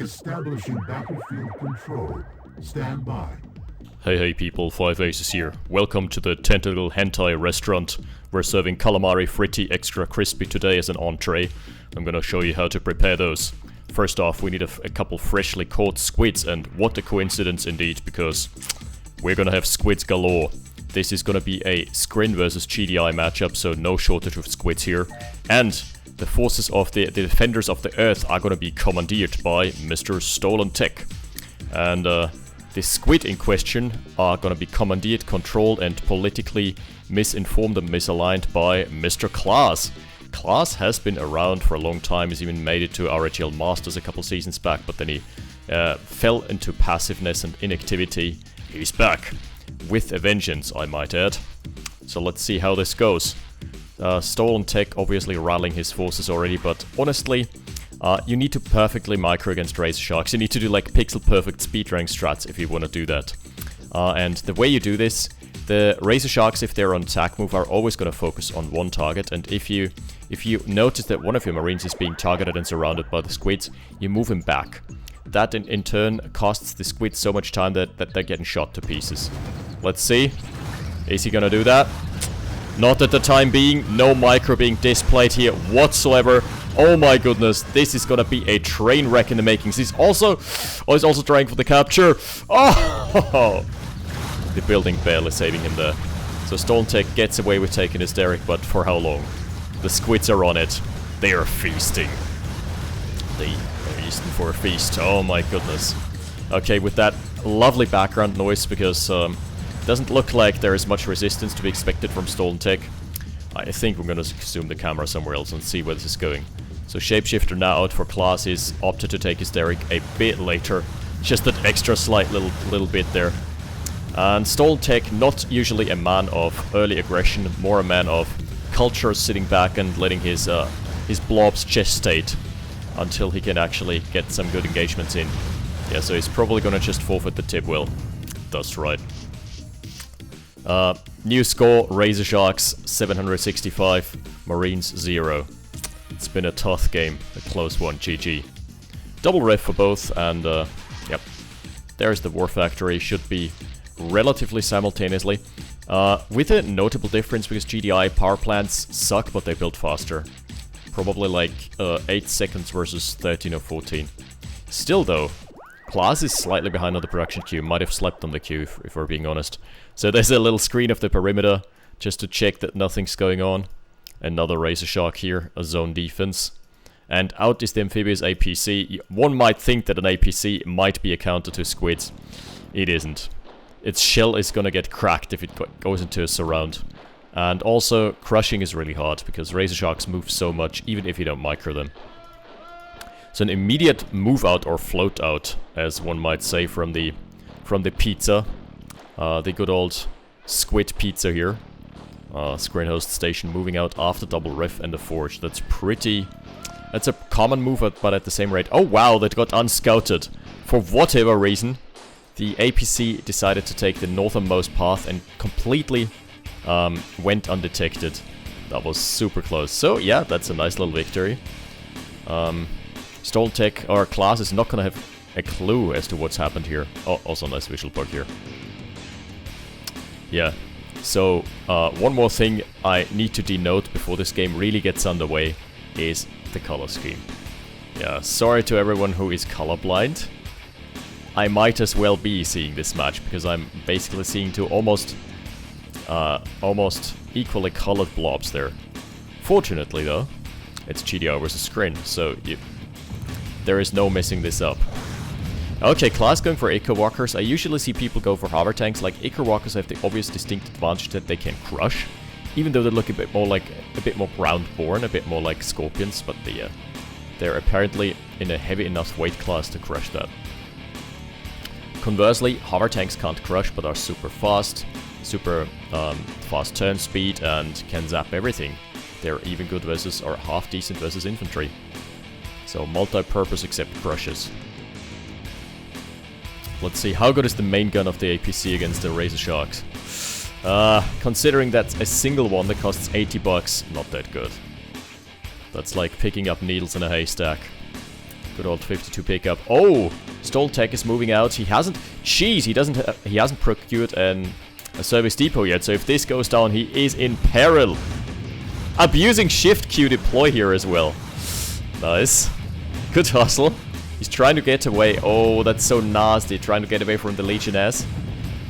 Establishing battlefield control. Stand by. Hey people, 5 Aces here. Welcome to the Tentacle Hentai restaurant. We're serving Calamari Fritti extra crispy today as an entree. I'm gonna show you how to prepare those. First off, we need a couple freshly caught squids, and what a coincidence indeed, because we're gonna have squids galore. This is gonna be a Scrin versus GDI matchup, so no shortage of squids here. And the forces of the defenders of the earth are gonna be commandeered by Mr. StolenTech. And the squid in question are gonna be commandeered, controlled, and politically misinformed and misaligned by Mr. Klaas. Klaas has been around for a long time. He's even made it to RHL Masters a couple seasons back, but then he fell into passiveness and inactivity. He's back with a vengeance, I might add. So let's see how this goes. StolenTech obviously rallying his forces already, but honestly, you need to perfectly micro against Razor Sharks. You need to do like pixel perfect speed rank strats if you want to do that. And the way you do this, the Razor Sharks, if they're on attack move, are always going to focus on one target. And if you notice that one of your Marines is being targeted and surrounded by the squids, you move him back. That in turn costs the squids so much time that they're getting shot to pieces. Let's see. Is he going to do that? Not at the time being. No micro being displayed here whatsoever. Oh my goodness, this is gonna be a train wreck in the makings. He's also trying for the capture. Oh, the building barely saving him there. So StolenTech gets away with taking his Derrick, but for how long? The squids are on it. They are feasting. They are feasting for a feast. Oh my goodness. Okay, with that lovely background noise, because doesn't look like there is much resistance to be expected from StolenTech. I think we're gonna zoom the camera somewhere else and see where this is going. So Shapeshifter now out for Klaas. He's opted to take his Derrick a bit later. Just that extra slight little bit there. And StolenTech, not usually a man of early aggression, more a man of culture, sitting back and letting his blobs gestate until he can actually get some good engagements in. Yeah, so he's probably gonna just forfeit the tip well. That's right. New score, Razor Sharks 765, Marines 0. It's been a tough game, a close one, GG. Double ref for both, and yep. There's the War Factory, should be relatively simultaneously. With a notable difference, because GDI power plants suck, but they build faster. Probably like 8 seconds versus 13 or 14. Still though, Klaas is slightly behind on the production queue, might have slept on the queue if we're being honest. So there's a little screen of the perimeter, just to check that nothing's going on. Another Razor Shark here, a zone defense. And out is the amphibious APC. One might think that an APC might be a counter to squids. It isn't. Its shell is gonna get cracked if it goes into a surround. And also, crushing is really hard, because Razor Sharks move so much, even if you don't micro them. So an immediate move out or float out, as one might say, from the pizza. The good old squid pizza here. Screen host station moving out after double ref and the forge. That's a common move, but at the same rate. Oh wow, that got unscouted. For whatever reason, the APC decided to take the northernmost path and completely went undetected. That was super close. So yeah, that's a nice little victory. StolenTech or Klaas is not gonna have a clue as to what's happened here. Oh, also nice visual bug here. Yeah, so one more thing I need to denote before this game really gets underway is the color scheme. Yeah, sorry to everyone who is colorblind. I might as well be seeing this match, because I'm basically seeing two almost equally colored blobs there. Fortunately though, it's GDR versus Scrin, so there is no messing this up. Okay, Klaas going for Ichor Walkers. I usually see people go for hover tanks. Like, Ichor Walkers have the obvious distinct advantage that they can crush, even though they look a bit more ground-borne, a bit more like Scorpions, but they're apparently in a heavy enough weight class to crush that. Conversely, hover tanks can't crush, but are super fast turn speed, and can zap everything. They're even good versus, or half decent versus infantry. So multi-purpose except crushes. Let's see, how good is the main gun of the APC against the Razor Sharks? Considering that's a single one that costs 80 bucks, not that good. That's like picking up needles in a haystack. Good old 52 pickup. Oh, StolenTech is moving out. He hasn't. Jeez, he hasn't procured a service depot yet. So if this goes down, he is in peril. Abusing shift Q deploy here as well. Nice. Good hustle. He's trying to get away. Oh, that's so nasty. Trying to get away from the Legionnaires.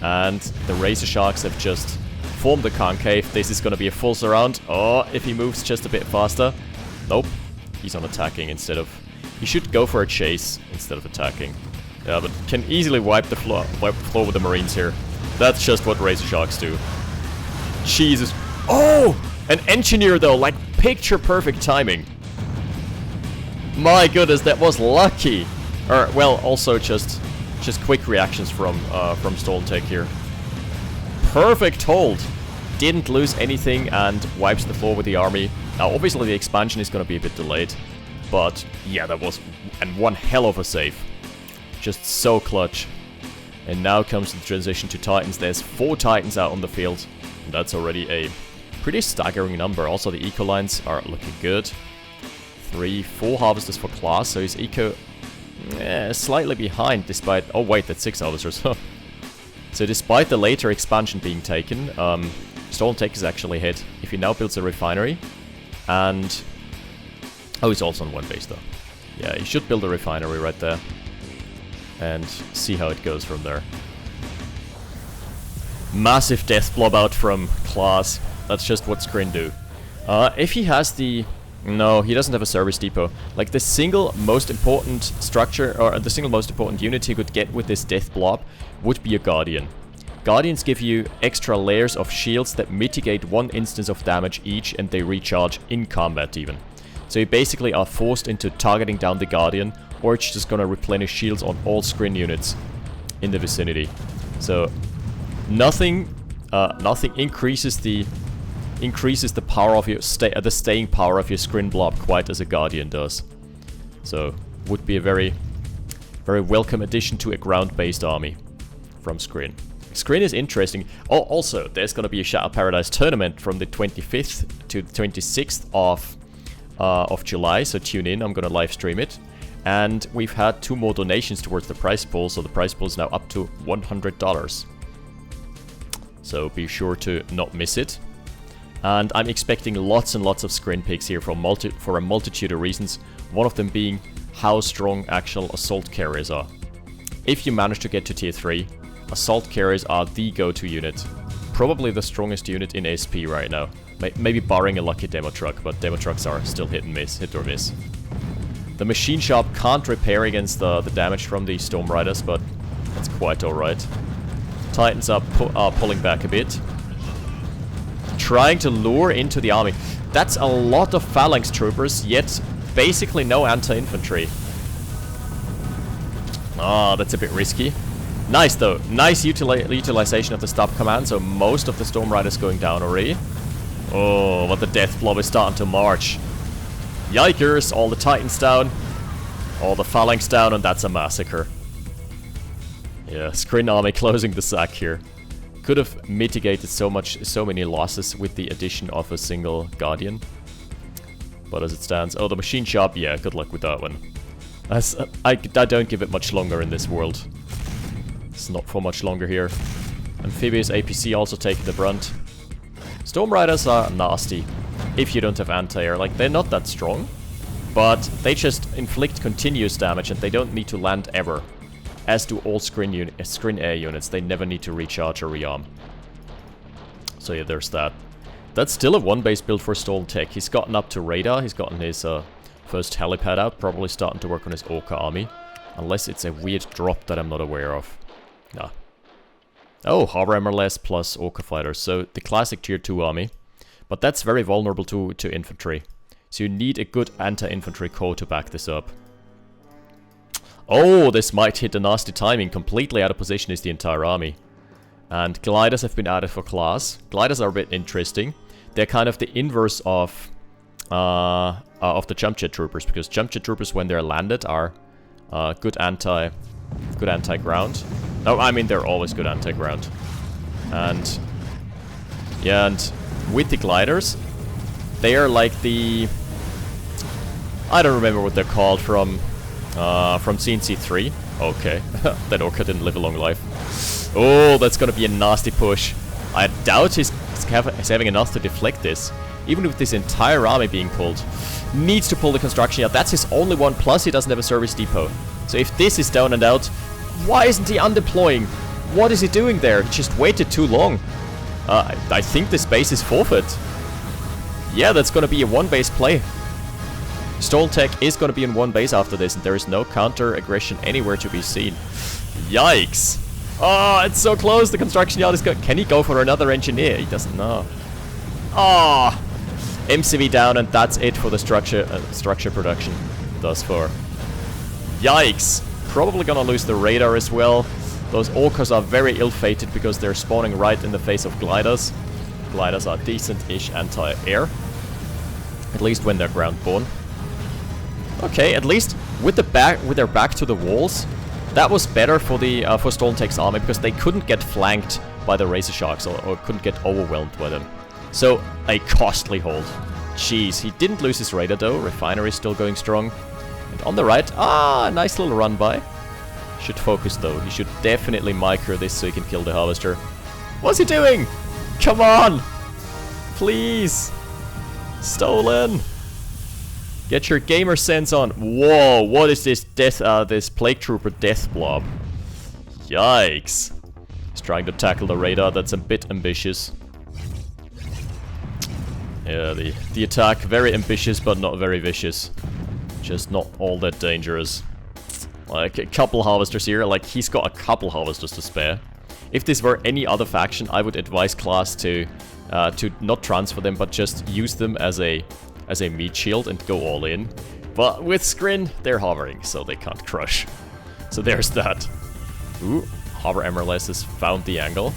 And the Razor Sharks have just formed the concave. This is going to be a full surround. Oh, if he moves just a bit faster. Nope. He's on attacking instead of... He should go for a chase instead of attacking. Yeah, but can easily wipe the floor with the Marines here. That's just what Razor Sharks do. Jesus. Oh! An engineer though, like picture perfect timing. My goodness, that was lucky. Or, well, also just quick reactions from StolenTech here. Perfect hold. Didn't lose anything and wipes the floor with the army. Now, obviously the expansion is going to be a bit delayed. But, yeah, that was one hell of a save. Just so clutch. And now comes the transition to Titans. There's 4 Titans out on the field. And that's already a pretty staggering number. Also, the eco lines are looking good. 4 harvesters for Klaas. So his eco slightly behind despite... Oh, wait, that's 6 harvesters. So despite the later expansion being taken, StolenTech is actually ahead. If he now builds a refinery and... Oh, he's also on 1 base though. Yeah, he should build a refinery right there. And see how it goes from there. Massive death blob out from Klaas. That's just what Scrin do. If he has the... No, he doesn't have a service depot. Like the single most important structure, or the single most important unit he could get with this death blob would be a Guardian. Guardians give you extra layers of shields that mitigate 1 instance of damage each, and they recharge in combat even. So you basically are forced into targeting down the Guardian, or it's just gonna replenish shields on all Scrin units in the vicinity. So nothing increases the power of your the staying power of your Scrin blob quite as a Guardian does. So would be a very welcome addition to a ground-based army from Scrin. Scrin is interesting. Oh, also there's gonna be a Shadow Paradise tournament from the 25th to the 26th of July, so tune in, I'm gonna live stream it. And we've had 2 more donations towards the prize pool, so the prize pool is now up to $100. So be sure to not miss it. And I'm expecting lots and lots of Scrin picks here for a multitude of reasons, one of them being how strong actual assault carriers are. If you manage to get to tier 3, assault carriers are the go-to unit. Probably the strongest unit in SP right now. Maybe barring a lucky demo truck, but demo trucks are still hit or miss. The machine shop can't repair against the damage from the Storm Riders, but that's quite alright. Titans are pulling back a bit. Trying to lure into the army. That's a lot of phalanx troopers, yet basically no anti-infantry. Ah, that's a bit risky. Nice though. Nice utilization of the stop command, so most of the Storm Riders going down already. Oh, but the death blob is starting to march. Yikers, all the Titans down, all the phalanx down, and that's a massacre. Yeah, Scrin army closing the sack here. Could have mitigated so many losses with the addition of a single Guardian. But as it stands... Oh, the machine shop, yeah, good luck with that one. I don't give it much longer in this world. It's not for much longer here. Amphibious APC also taking the brunt. Storm Riders are nasty if you don't have anti-air. Like, they're not that strong, but they just inflict continuous damage and they don't need to land ever. As do all Scrin air units, they never need to recharge or rearm. So yeah, there's that. That's still a 1-base build for StolenTech. He's gotten up to radar, he's gotten his first helipad out, probably starting to work on his Orca army. Unless it's a weird drop that I'm not aware of. Nah. Oh, Harbor MLS plus Orca fighters, so the classic tier 2 army. But that's very vulnerable to infantry. So you need a good anti-infantry core to back this up. Oh, this might hit a nasty timing. Completely out of position is the entire army. And gliders have been added for Klaas. Gliders are a bit interesting. They're kind of the inverse of the jump jet troopers, because jump jet troopers, when they're landed, are good anti-ground. No, I mean they're always good anti-ground. And yeah, and with the gliders, they are like the... I don't remember what they're called from From CNC3. Okay. That Orca didn't live a long life. Oh, that's gonna be a nasty push. I doubt he's having enough to deflect this. Even with this entire army being pulled. Needs to pull the construction yard. That's his only one, plus he doesn't have a service depot. So if this is down and out, why isn't he undeploying? What is he doing there? He just waited too long. I think this base is forfeit. Yeah, that's gonna be a one-base play. StolenTech is gonna be in one base after this, and there is no counter-aggression anywhere to be seen. Yikes! Oh, it's so close. The construction yard is good. Can he go for another engineer? He doesn't know. Oh! MCV down, and that's it for the structure production thus far. Yikes! Probably gonna lose the radar as well. Those orcas are very ill-fated because they're spawning right in the face of gliders. Gliders are decent-ish anti-air. At least when they're ground-borne. Okay, at least with their back to the walls, that was better for the for StolenTech's army because they couldn't get flanked by the Razor Sharks or couldn't get overwhelmed by them. So a costly hold. Jeez, he didn't lose his radar though. Refinery is still going strong. And on the right, a nice little run by. Should focus though. He should definitely micro this so he can kill the harvester. What's he doing? Come on! Please! Stolen! Get your gamer sense on. Whoa, what is this this Plague Trooper death blob? Yikes. He's trying to tackle the radar, that's a bit ambitious. Yeah, the attack, very ambitious but not very vicious. Just not all that dangerous. Like, a couple harvesters here, like, he's got a couple harvesters to spare. If this were any other faction, I would advise Klaas to not transfer them, but just use them as a meat shield and go all in. But with Skrin, they're hovering, so they can't crush. So there's that. Ooh, Hover MLS has found the angle.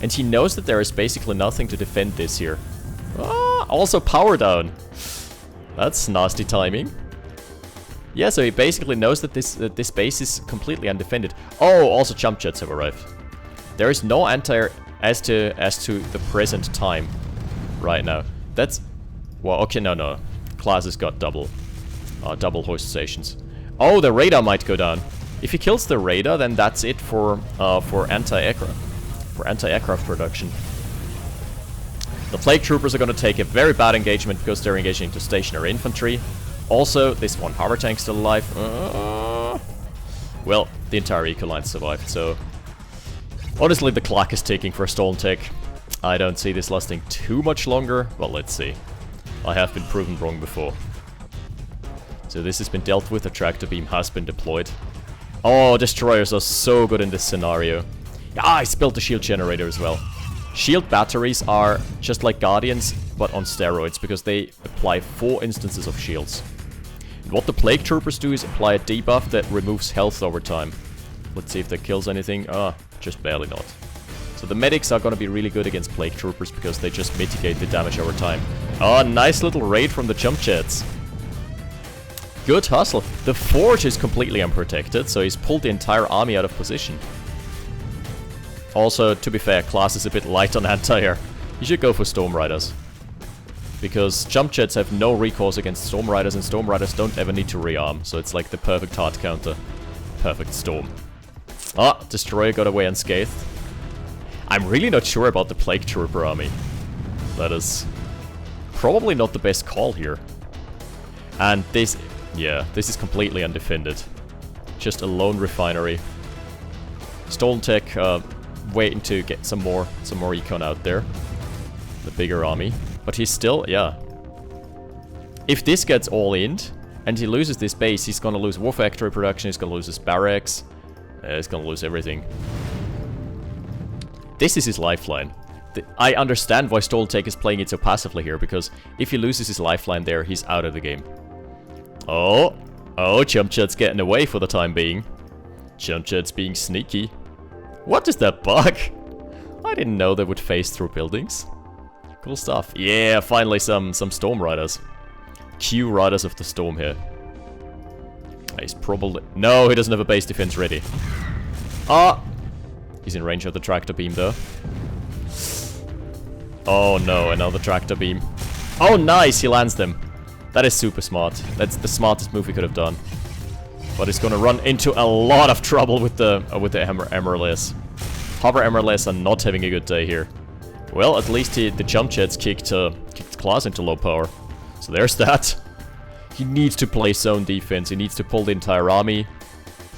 And he knows that there is basically nothing to defend this here. Ah, also power down. That's nasty timing. Yeah, so he basically knows that this base is completely undefended. Oh, also jump jets have arrived. There is no anti-air as to the present time right now. That's... Well, okay, no. Klaas has got double hoist stations. Oh, the radar might go down. If he kills the radar, then that's it for anti-aircraft production. The Plague Troopers are going to take a very bad engagement because they're engaging into stationary infantry. Also, this one hover tank still alive. Well, the entire eco line survived, so... Honestly, the clock is ticking for StolenTech. I don't see this lasting too much longer. Well, let's see. I have been proven wrong before. So this has been dealt with. A tractor beam has been deployed. Oh, destroyers are so good in this scenario. Ah, I spilled the shield generator as well. Shield batteries are just like Guardians, but on steroids, because they apply 4 instances of shields. And what the Plague Troopers do is apply a debuff that removes health over time. Let's see if that kills anything. Ah, just barely not. So the medics are going to be really good against Plague Troopers because they just mitigate the damage over time. Oh, nice little raid from the jump jets. Good hustle. The forge is completely unprotected, so he's pulled the entire army out of position. Also, to be fair, Klaas is a bit light on anti-air. You should go for Storm Riders. Because jump jets have no recourse against Storm Riders, and Storm Riders don't ever need to rearm, so it's like the perfect hard counter. Perfect storm. Ah, Destroyer got away unscathed. I'm really not sure about the Plague Trooper army. That is probably not the best call here. And this, yeah, this is completely undefended. Just a lone refinery. StolenTech waiting to get some more econ out there. The bigger army. But he's still, yeah. If this gets all in, and he loses this base, he's gonna lose war factory production, he's gonna lose his barracks, he's gonna lose everything. This is his lifeline. I understand why StolenTech is playing it so passively here, because if he loses his lifeline there, he's out of the game. Oh, jump jet's getting away for the time being. Jump jet's being sneaky. What is that bug? I didn't know they would phase through buildings. Cool stuff. Yeah, finally some Storm Riders. Q Riders of the Storm here. He's probably... No, he doesn't have a base defense ready. Ah! He's in range of the tractor beam though. Oh no, another tractor beam. Oh nice, he lands them. That is super smart. That's the smartest move he could have done. But he's gonna run into a lot of trouble with the Emeralds. Hover Emeralds are not having a good day here. Well, at least the jump jets kicked Klaas into low power. So there's that. He needs to play zone defense. He needs to pull the entire army.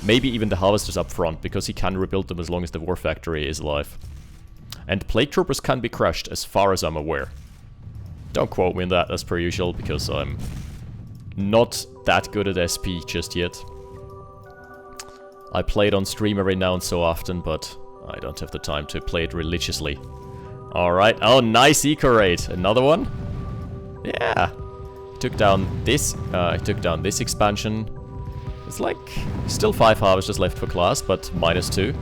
Maybe even the harvesters up front, because he can rebuild them as long as the war factory is alive. And plague troopers can be crushed, as far as I'm aware. Don't quote me on that, as per usual, because I'm not that good at SP just yet. I play it on stream every now and so often, but I don't have the time to play it religiously. Alright, oh, nice eco raid. Another one? Yeah. Took down this expansion. It's like, still 5 harvesters left for Klaas, but -2.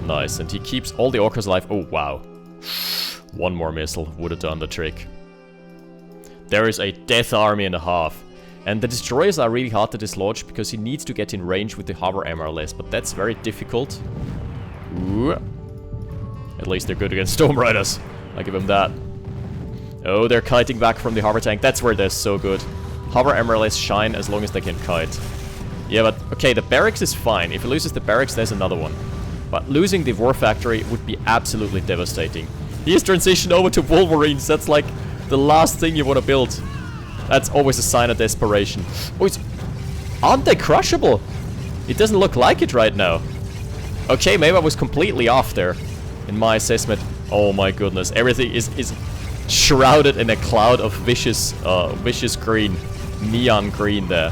Nice, and he keeps all the orcas alive. Oh, wow. One more missile would have done the trick. There is a death army and a half. And the destroyers are really hard to dislodge because he needs to get in range with the hover MRLS, but that's very difficult. Ooh. At least they're good against Storm Riders. I give him that. Oh, they're kiting back from the hover tank. That's where they're so good. Hover MRLS shine as long as they can kite. Yeah, but okay, the barracks is fine. If he loses the barracks, there's another one. But losing the war factory would be absolutely devastating. He has transitioned over to Wolverines. That's like the last thing you want to build. That's always a sign of desperation. Oh, aren't they crushable? It doesn't look like it right now. Okay, maybe I was completely off there in my assessment. Oh my goodness, everything is shrouded in a cloud of vicious green, neon green there.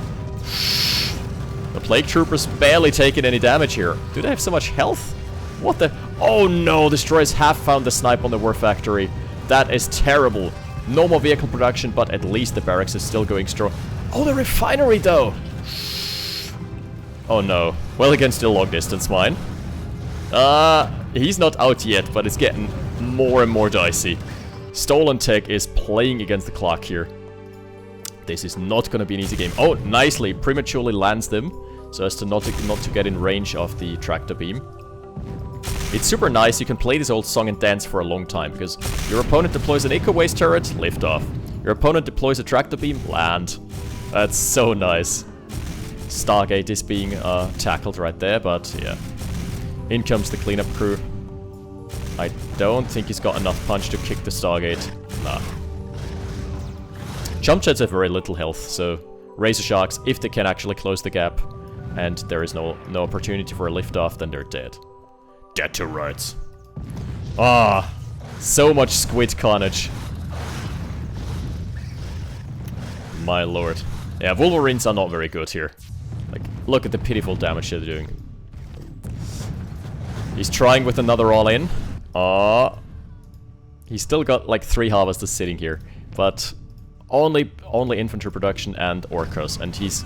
The plague troopers barely taking any damage here. Do they have so much health? What the? Oh no, destroyers have found the snipe on the war factory. That is terrible. No more vehicle production, but at least the barracks is still going strong. Oh, the refinery though. Oh no. Well, against the long distance mine. He's not out yet, but it's getting more and more dicey. StolenTech is playing against the clock here. This is not going to be an easy game. Oh, nicely. Prematurely lands them, so as to not to get in range of the tractor beam. It's super nice. You can play this old song and dance for a long time, because your opponent deploys an eco waste turret, lift off. Your opponent deploys a tractor beam, land. That's so nice. Stargate is being tackled right there, but yeah. In comes the cleanup crew. I don't think he's got enough punch to kick the Stargate. Nah. Jump jets have very little health, so Razor Sharks, if they can actually close the gap, and there is no opportunity for a liftoff, then they're dead. Dead to rights. Ah, so much squid carnage. My lord. Yeah, Wolverines are not very good here. Like, look at the pitiful damage they're doing. He's trying with another all-in. He's still got like 3 harvesters sitting here, but only infantry production and orcas, and he's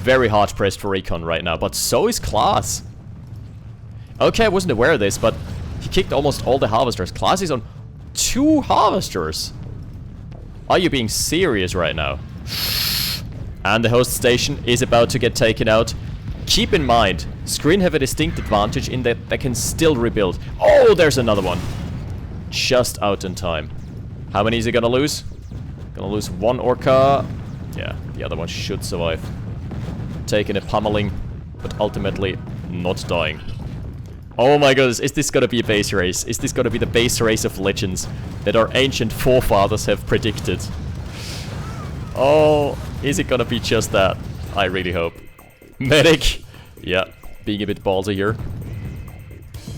very hard pressed for recon right now. But so is Klaas. Okay, I wasn't aware of this, but he kicked almost all the harvesters. Klaas is on 2 harvesters. Are you being serious right now? And the host station is about to get taken out. Keep in mind, Screen have a distinct advantage in that they can still rebuild. Oh, there's another one. Just out in time. How many is he gonna lose? Gonna lose 1 orca. Yeah, the other one should survive. Taking a pummeling, but ultimately not dying. Oh my goodness, is this gonna be a base race? Is this gonna be the base race of legends that our ancient forefathers have predicted? Oh, is it gonna be just that? I really hope. Medic! Yeah, being a bit ballsy here.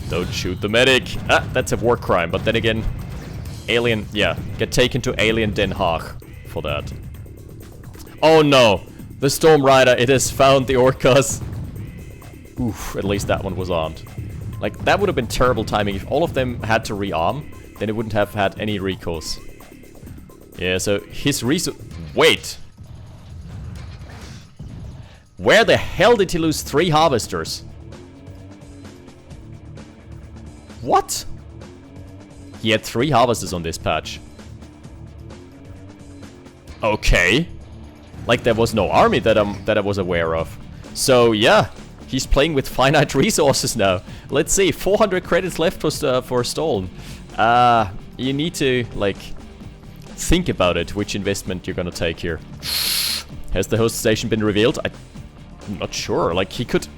Don't shoot the medic! Ah, that's a war crime, but then again... Alien, yeah, get taken to Alien Den Haag for that. Oh no! The Storm Rider, it has found the orcas! Oof, at least that one was armed. Like, that would have been terrible timing. If all of them had to rearm, then it wouldn't have had any recourse. Yeah, so his Wait! Where the hell did he lose 3 harvesters? What? He had 3 harvesters on this patch. Okay. Like there was no army that I was aware of. So yeah, he's playing with finite resources now. Let's see, 400 credits left for Stolen. You need to like think about it, which investment you're gonna take here. Has the host station been revealed? I'm not sure. Like, he could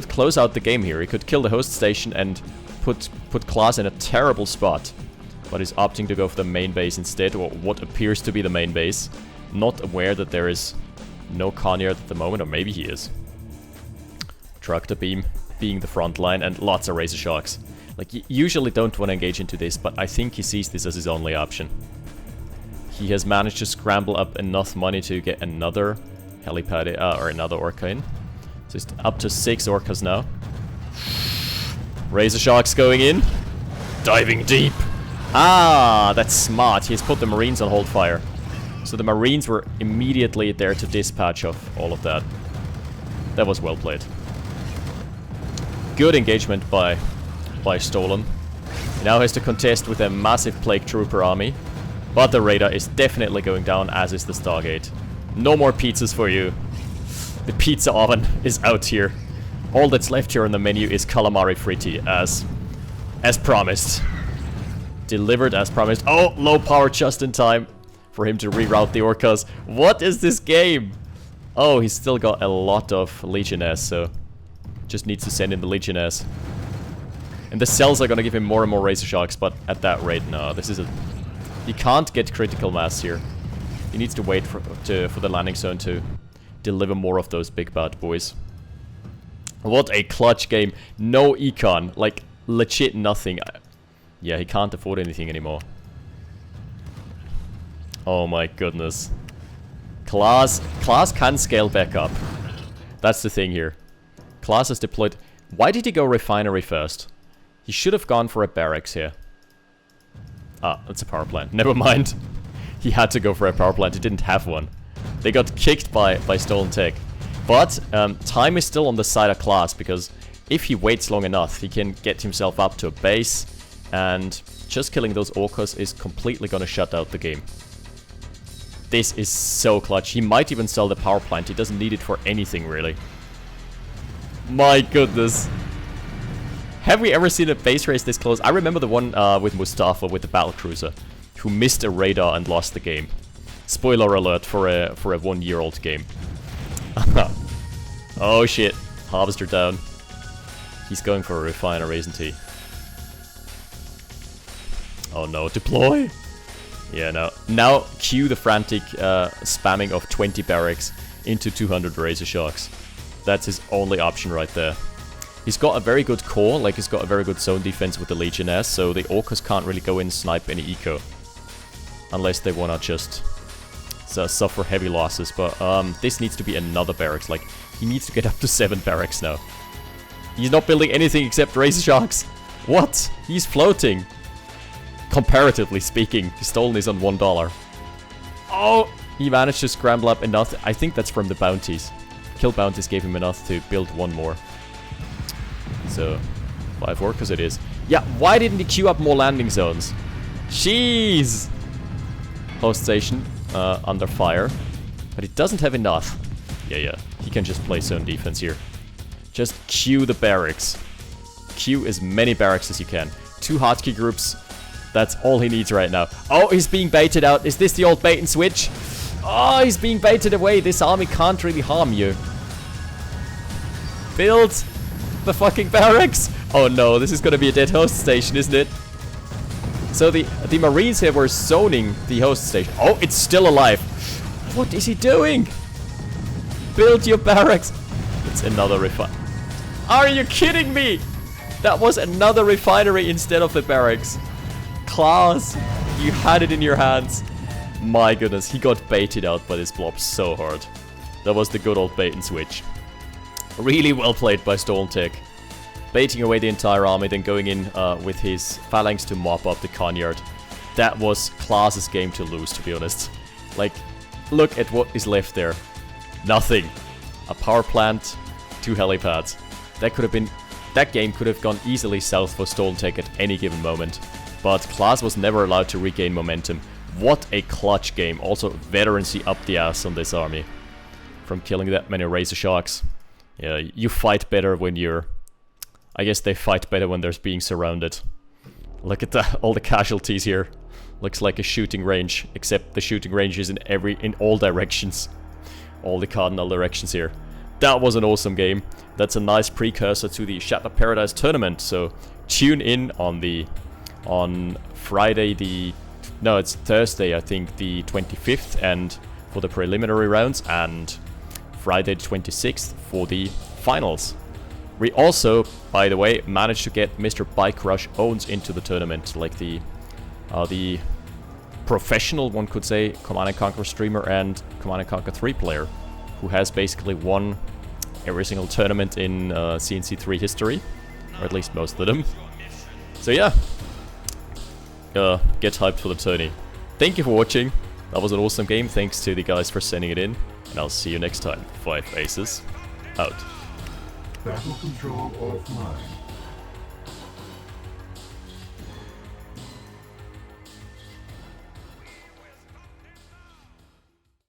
close out the game here. He could kill the host station and put Klaas in a terrible spot. But he's opting to go for the main base instead, or what appears to be the main base. Not aware that there is no Conyard at the moment, or maybe he is. Tractor beam being the front line, and lots of Razor Sharks. Like, you usually don't want to engage into this, but I think he sees this as his only option. He has managed to scramble up enough money to get another helipad, or another orca in. So it's up to 6 orcas now. Razor Sharks going in. Diving deep. Ah, that's smart. He's put the Marines on hold fire. So the Marines were immediately there to dispatch of all of that. That was well played. Good engagement by Stolen. He now has to contest with a massive Plague Trooper army. But the radar is definitely going down, as is the Stargate. No more pizzas for you. The pizza oven is out here. All that's left here on the menu is Calamari Fritti, as promised. Delivered as promised. Oh, low power just in time for him to reroute the orcas. What is this game? Oh, he's still got a lot of Legionnaires, so just needs to send in the Legionnaires. And the cells are gonna give him more and more Razor Sharks, but at that rate, no, this is a... He can't get critical mass here. He needs to wait for the landing zone to deliver more of those big bad boys. What a clutch game. No econ. Like, legit nothing. Yeah, he can't afford anything anymore. Oh my goodness. Klaas can scale back up. That's the thing here. Klaas has deployed... Why did he go refinery first? He should have gone for a barracks here. Ah, that's a power plant. Never mind. He had to go for a power plant. He didn't have one. They got kicked by StolenTech. But time is still on the side of Klaas, because if he waits long enough, he can get himself up to a base, and just killing those orcas is completely gonna shut out the game. This is so clutch. He might even sell the power plant. He doesn't need it for anything, really. My goodness. Have we ever seen a base race this close? I remember the one with Mustafa with the battlecruiser, who missed a radar and lost the game. Spoiler alert for a 1-year-old game. Oh shit. Harvester down. He's going for a refinery, isn't he? Oh no, deploy! Yeah, no. Now cue the frantic spamming of 20 barracks into 200 Razor Sharks. That's his only option right there. He's got a very good core, like he's got a very good zone defense with the Legionnaires, so the orcas can't really go in and snipe any eco. Unless they wanna just suffer heavy losses, but this needs to be another barracks. Like, he needs to get up to 7 barracks now. He's not building anything except Razor Sharks. What? He's floating. Comparatively speaking, Stolen is on $1. Oh! He managed to scramble up enough. I think that's from the bounties. Kill bounties gave him enough to build one more. So, 5 orcas it is. Yeah, why didn't he queue up more landing zones? Jeez! Host station under fire. But he doesn't have enough. Yeah. He can just play zone defense here. Just queue the barracks. Queue as many barracks as you can. 2 hotkey groups. That's all he needs right now. Oh, he's being baited out. Is this the old bait and switch? Oh, he's being baited away. This army can't really harm you. Build the fucking barracks. Oh no, this is gonna be a dead host station, isn't it? So the Marines here were zoning the host station. Oh, it's still alive. What is he doing? Build your barracks. It's another refinery. Are you kidding me? That was another refinery instead of the barracks. Klaas, you had it in your hands. My goodness, he got baited out by this blob so hard. That was the good old bait and switch. Really well played by StolenTech. Baiting away the entire army, then going in with his phalanx to mop up the Conyard. That was Klaas's game to lose, to be honest. Like, look at what is left there. Nothing. A power plant, 2 helipads. That game could have gone easily south for StolenTech at any given moment. But Klaas was never allowed to regain momentum. What a clutch game. Also, veterancy up the ass on this army. From killing that many Razor Sharks. Yeah, you fight better when you're... I guess they fight better when they're being surrounded. Look at all the casualties here. Looks like a shooting range, except the shooting range is in all directions. all the cardinal directions here. That was an awesome game. That's a nice precursor to the Shattered Paradise tournament. So tune in on Friday it's Thursday, I think, the 25th, and for the preliminary rounds, and Friday the 26th for the finals. We also, by the way, managed to get Mr. Bike Rush Owns into the tournament, like the professional, one could say, Command & Conquer streamer and Command & Conquer 3 player, who has basically won every single tournament in CNC3 history, or at least most of them. So yeah, get hyped for the tourney. Thank you for watching. That was an awesome game. Thanks to the guys for sending it in, and I'll see you next time. 5 Aces out. Battle control offline.